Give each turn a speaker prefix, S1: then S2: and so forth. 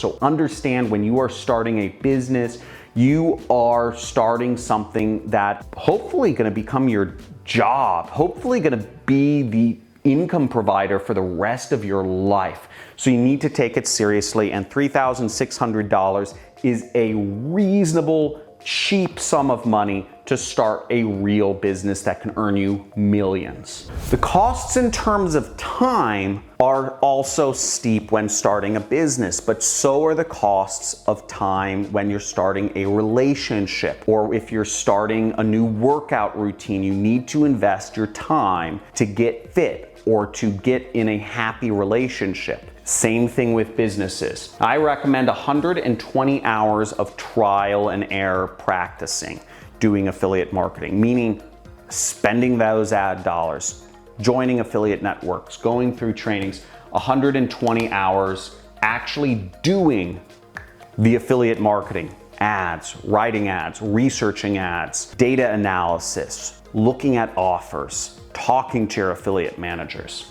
S1: So understand, when you are starting a business, you are starting something that hopefully going to become your job, hopefully going to be the income provider for the rest of your life. So you need to take it seriously, and $3,600 is a reasonable, cheap sum of money to start a real business that can earn you millions. The costs in terms of time are also steep when starting a business, but so are the costs of time when you're starting a relationship, or if you're starting a new workout routine. You need to invest your time to get fit or to get in a happy relationship. Same thing with businesses. I recommend 120 hours of trial and error practicing doing affiliate marketing, meaning spending those ad dollars, joining affiliate networks, going through trainings, 120 hours actually doing the affiliate marketing, ads, writing ads, researching ads, data analysis, looking at offers, talking to your affiliate managers.